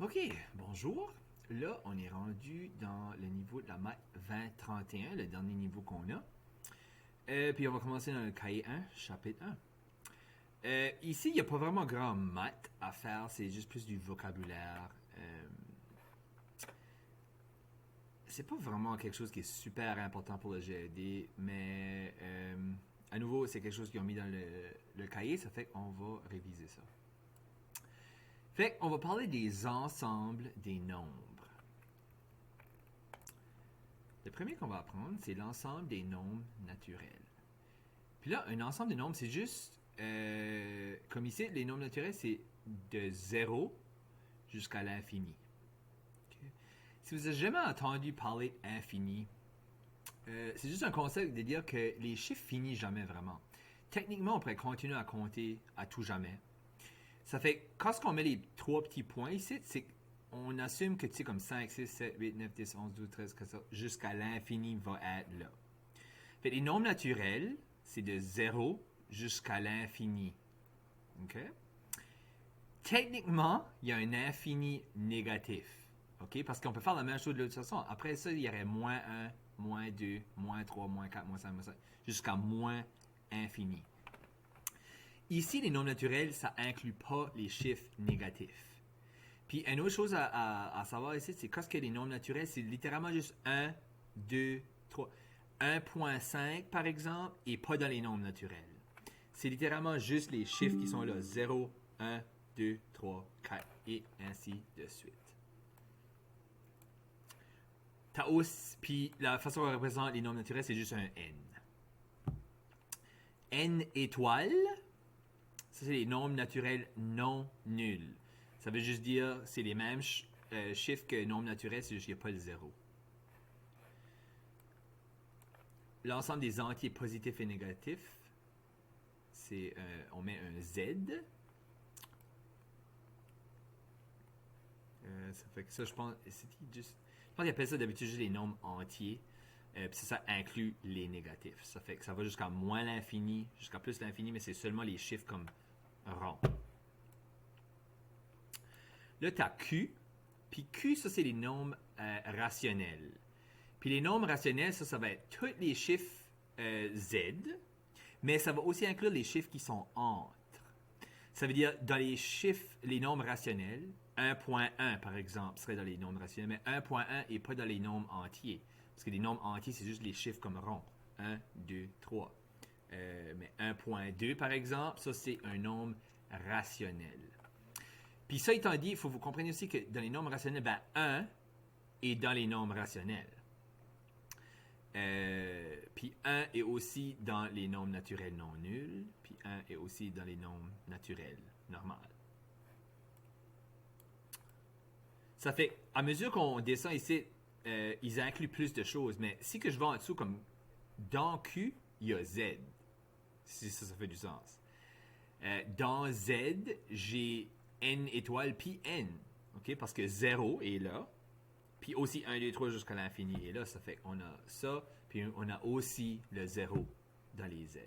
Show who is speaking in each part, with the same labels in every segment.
Speaker 1: OK, bonjour. Là, on est rendu dans le niveau de la maths 2031, le dernier niveau qu'on a. Puis on va commencer dans le cahier 1, chapitre 1. Ici, il n'y a pas vraiment grand maths à faire, c'est juste plus du vocabulaire. C'est pas vraiment quelque chose qui est super important pour le GED, mais à nouveau, c'est quelque chose qu'ils ont mis dans le cahier, ça fait qu'on va réviser ça. Fait qu'on va parler des ensembles des nombres. Le premier qu'on va apprendre, c'est l'ensemble des nombres naturels. Puis là, un ensemble de nombres, c'est juste, comme ici, les nombres naturels, c'est de 0 jusqu'à l'infini. Okay? Si vous n'avez jamais entendu parler infini, c'est juste un concept de dire que les chiffres finissent jamais vraiment. Techniquement, on pourrait continuer à compter à tout jamais. Ça fait, quand on met les trois petits points ici, c'est on assume que tu sais comme 5, 6, 7, 8, 9, 10, 11, 12, 13, 14, jusqu'à l'infini va être là. Fait les nombres naturels, c'est de 0 jusqu'à l'infini. OK? Techniquement, il y a un infini négatif. OK? Parce qu'on peut faire la même chose de l'autre façon. Après ça, il y aurait moins 1, moins 2, moins 3, moins 4, moins 5, moins 5, jusqu'à moins infini. Ici, les nombres naturels, ça inclut pas les chiffres négatifs. Puis une autre chose à savoir ici, c'est qu'est-ce que les nombres naturels, c'est littéralement juste 1, 2, 3. 1.5 par exemple, et pas dans les nombres naturels. C'est littéralement juste les chiffres qui sont là. 0, 1, 2, 3, 4, et ainsi de suite. Puis la façon dont on représente les nombres naturels, c'est juste un n. N étoile, ça c'est les nombres naturels non nuls. Ça veut juste dire c'est les mêmes chiffres que nombres naturels, c'est juste qu'il n'y a pas le zéro. L'ensemble des entiers positifs et négatifs, c'est on met un Z. Ça fait que ça, je pense, je pense qu'ils appellent ça d'habitude juste les nombres entiers. Puis ça inclut les négatifs. Ça fait que ça va jusqu'à moins l'infini, jusqu'à plus l'infini, mais c'est seulement les chiffres comme ronds. Là, tu as Q. Puis Q, ça, c'est les nombres rationnels. Puis les nombres rationnels, ça va être tous les chiffres Z, mais ça va aussi inclure les chiffres qui sont entre. Ça veut dire, dans les chiffres, les nombres rationnels, 1.1 par exemple serait dans les nombres rationnels, mais 1.1 n'est pas dans les nombres entiers. Parce que les nombres entiers, c'est juste les chiffres comme ronds. 1, 2, 3. Mais 1.2 par exemple, ça c'est un nombre rationnel. Puis ça étant dit, il faut que vous compreniez aussi que dans les nombres rationnels, 1 est dans les nombres rationnels. Puis 1 est aussi dans les nombres naturels non nuls. Puis 1 est aussi dans les nombres naturels normaux. Ça fait, à mesure qu'on descend ici, ils incluent plus de choses. Mais si que je vais en dessous, comme dans Q, il y a Z. Si ça fait du sens. Dans Z, j'ai N étoile puis N. Okay? Parce que 0 est là. Puis aussi 1, 2, 3 jusqu'à l'infini est là. Ça fait qu'on a ça. Puis on a aussi le 0 dans les Z.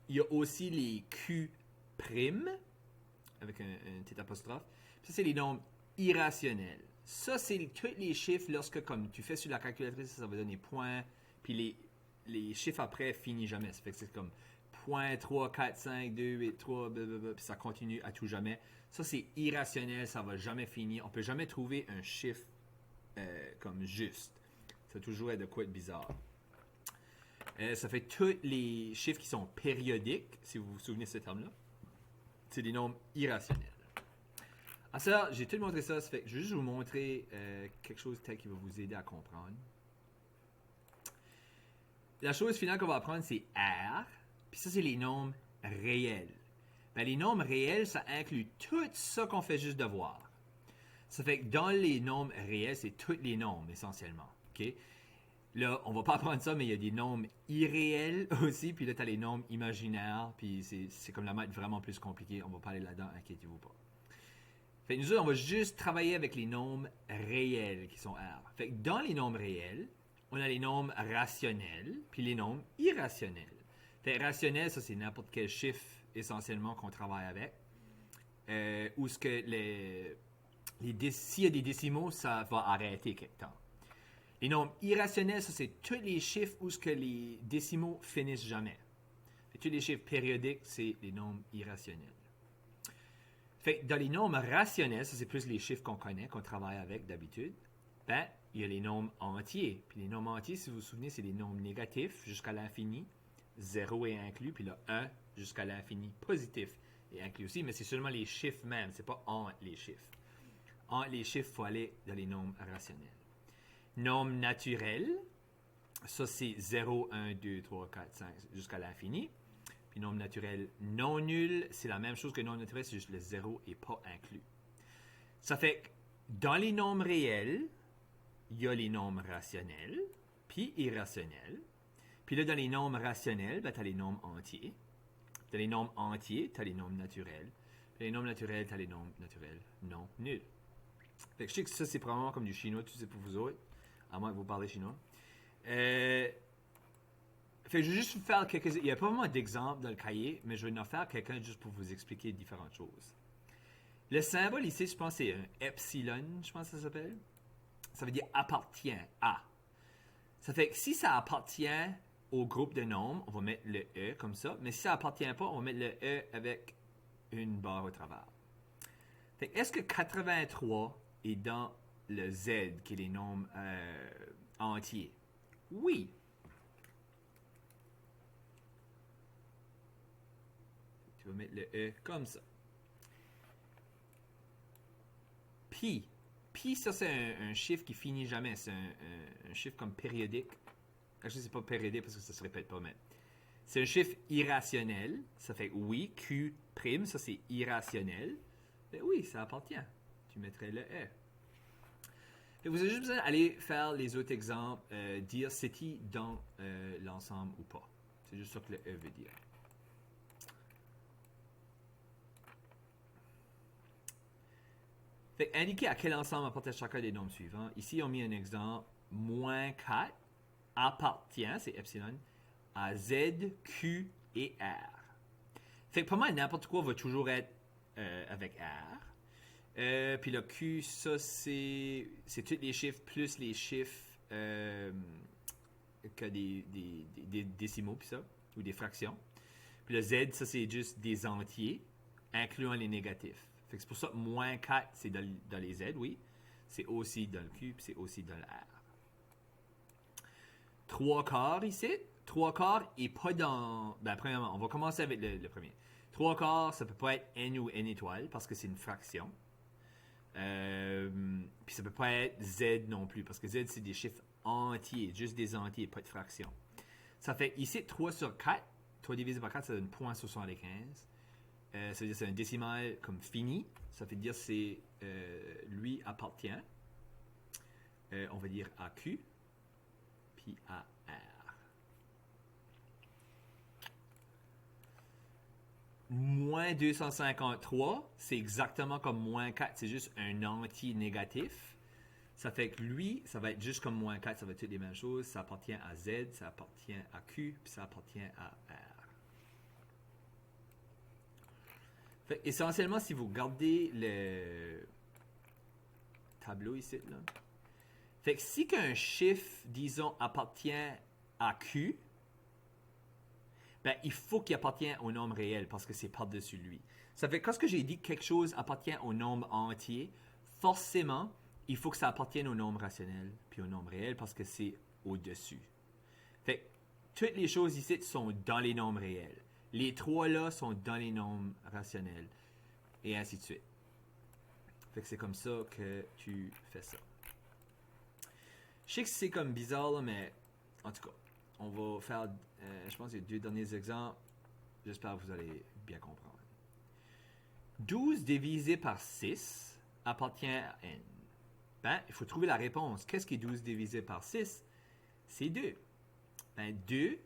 Speaker 1: Il y a aussi les Q' avec un petit apostrophe. Puis ça, c'est les nombres irrationnels. Ça, c'est tous les chiffres lorsque, comme tu fais sur la calculatrice, ça va donner point. Puis les chiffres après finissent jamais. Ça fait que c'est comme point 3, 4, 5, 2, 8, 3, blablabla, puis ça continue à tout jamais. Ça, c'est irrationnel, ça va jamais finir. On peut jamais trouver un chiffre comme juste. Ça va toujours être de quoi être bizarre. Ça fait tous les chiffres qui sont périodiques, si vous vous souvenez de ce terme-là. C'est des nombres irrationnels. À ça, j'ai tout montré ça. Ça fait que je vais juste vous montrer quelque chose tel qui va vous aider à comprendre. La chose finale qu'on va apprendre, c'est R. Puis ça, c'est les nombres réels. Ben, les nombres réels, ça inclut tout ça qu'on fait juste de voir. Ça fait que dans les nombres réels, c'est tous les nombres, essentiellement. OK? Là, on va pas apprendre ça, mais il y a des nombres irréels aussi. Puis là, tu as les nombres imaginaires. Puis c'est comme la maths vraiment plus compliquée. On va parler là-dedans, inquiétez-vous pas. Fait que nous autres, on va juste travailler avec les nombres réels qui sont R. Fait que dans les nombres réels, on a les nombres rationnels, puis les nombres irrationnels. Fait que rationnel, ça c'est n'importe quel chiffre essentiellement qu'on travaille avec. Où ce que s'il y a des décimaux, ça va arrêter quelque temps. Les nombres irrationnels, ça c'est tous les chiffres où ce que les décimaux finissent jamais. Et tous les chiffres périodiques, c'est les nombres irrationnels. Fait dans les nombres rationnels, ça c'est plus les chiffres qu'on connaît, qu'on travaille avec d'habitude. Ben, il y a les nombres entiers. Puis les nombres entiers, si vous vous souvenez, c'est les nombres négatifs jusqu'à l'infini. 0 est inclus, puis le 1 jusqu'à l'infini positif est inclus aussi, mais c'est seulement les chiffres même, c'est pas entre les chiffres. Entre les chiffres, il faut aller dans les nombres rationnels. Nombres naturels, ça c'est 0, 1, 2, 3, 4, 5 jusqu'à l'infini. Puis nombre naturel non nul, c'est la même chose que nombre naturel, c'est juste le 0 n'est pas inclus. Ça fait que dans les nombres réels, il y a les nombres rationnels, puis irrationnels. Puis là, dans les nombres rationnels, ben, tu as les nombres entiers. Dans les nombres entiers, tu as les nombres naturels. Puis les nombres naturels, tu as les nombres naturels non nuls. Fait que je sais que ça, c'est probablement comme du chinois, tout c'est pour vous autres, à moins que vous parlez chinois. Fait que je vais juste vous faire quelques... Il n'y a pas vraiment d'exemples dans le cahier, mais je vais en faire quelqu'un juste pour vous expliquer différentes choses. Le symbole ici, je pense c'est un epsilon, je pense que ça s'appelle. Ça veut dire appartient à. Ça fait que si ça appartient au groupe de nombres, on va mettre le E comme ça. Mais si ça appartient pas, on va mettre le E avec une barre au travers. Fait que est-ce que 83 est dans le Z, qui est les nombres entiers? Oui. Tu vas mettre le E comme ça. Pi. Pi, ça, c'est un chiffre qui finit jamais. C'est un chiffre comme périodique. Actually, c'est pas périodique parce que ça se répète pas, mais c'est un chiffre irrationnel. Ça fait oui, Q prime, ça c'est irrationnel. Mais oui, ça appartient. Tu mettrais le E. Et vous avez juste besoin d'aller faire les autres exemples, dire c'est-il dans l'ensemble ou pas. C'est juste ça que le E veut dire. Fait indiquer à quel ensemble appartient chacun des nombres suivants. Ici, on a mis un exemple. Moins 4 appartient, c'est epsilon, à Z, Q et R. Fait que pour moi, n'importe quoi va toujours être avec R. Puis le Q, ça, c'est tous les chiffres plus les chiffres que des décimaux, puis ça, ou des fractions. Puis le Z, ça, c'est juste des entiers, incluant les négatifs. Fait que c'est pour ça que moins 4, c'est dans les Z, oui. C'est aussi dans le Q, puis c'est aussi dans le R. 3 quarts ici. 3 quarts n'est pas dans... Ben, premièrement, on va commencer avec le premier. 3 quarts, ça peut pas être N ou N étoile, parce que c'est une fraction. Puis ça peut pas être Z non plus, parce que Z, c'est des chiffres entiers, juste des entiers, pas de fractions. Ça fait ici 3 sur 4. 3 divisé par 4, ça donne 0.75. Ça veut dire que c'est un décimal comme fini. Ça veut dire que c'est lui appartient. On va dire à Q, puis à R. Moins 253, c'est exactement comme moins 4. C'est juste un entier négatif. Ça fait que lui, ça va être juste comme moins 4. Ça va être toutes les mêmes choses. Ça appartient à Z, ça appartient à Q, puis ça appartient à R. Fait, essentiellement, si vous regardez le tableau ici, là, fait que si qu'un chiffre, disons, appartient à Q, ben, il faut qu'il appartienne au nombre réel parce que c'est par-dessus lui. Ça fait que quand j'ai dit que quelque chose appartient au nombre entier, forcément, il faut que ça appartienne au nombre rationnel puis au nombre réel parce que c'est au-dessus. Fait que toutes les choses ici sont dans les nombres réels. Les trois là sont dans les nombres rationnels. Et ainsi de suite. Fait que c'est comme ça que tu fais ça. Je sais que c'est comme bizarre, là, mais en tout cas, on va faire, je pense, les 2 derniers exemples. J'espère que vous allez bien comprendre. 12 divisé par 6 appartient à n. Ben, il faut trouver la réponse. Qu'est-ce qui est 12 divisé par 6? C'est 2. Ben, 2,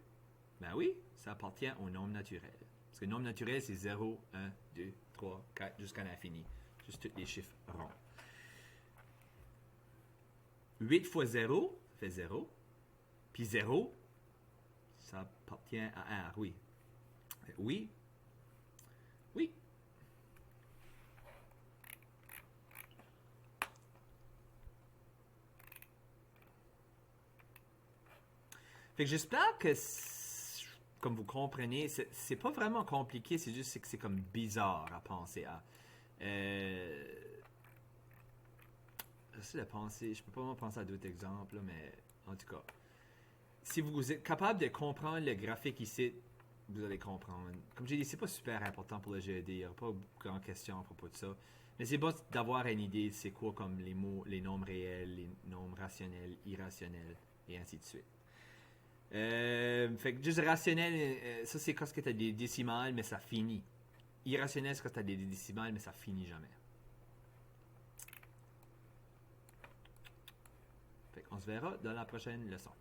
Speaker 1: ben oui, ça appartient au nombre naturel. Parce que le nombre naturel, c'est 0, 1, 2, 3, 4, jusqu'à l'infini. Juste tous les chiffres ronds. 8 fois 0, ça fait 0. Puis 0, ça appartient à R, oui. Oui, Oui. Fait que j'espère que, comme vous comprenez, c'est pas vraiment compliqué, c'est juste que c'est comme bizarre à penser à. Euh, J'essaie de penser, je peux pas vraiment penser à d'autres exemples, là, mais en tout cas, si vous êtes capable de comprendre le graphique ici, vous allez comprendre. Comme j'ai dit, c'est pas super important pour le GED, il n'y aura pas grand question à propos de ça. Mais c'est bon d'avoir une idée de c'est quoi comme les mots, les nombres réels, les nombres rationnels, irrationnels, et ainsi de suite. Fait que juste rationnel, ça c'est quand tu as des décimales, mais ça finit. Irrationnel, c'est quand tu as des décimales, mais ça finit jamais. Fait qu'on se verra dans la prochaine leçon.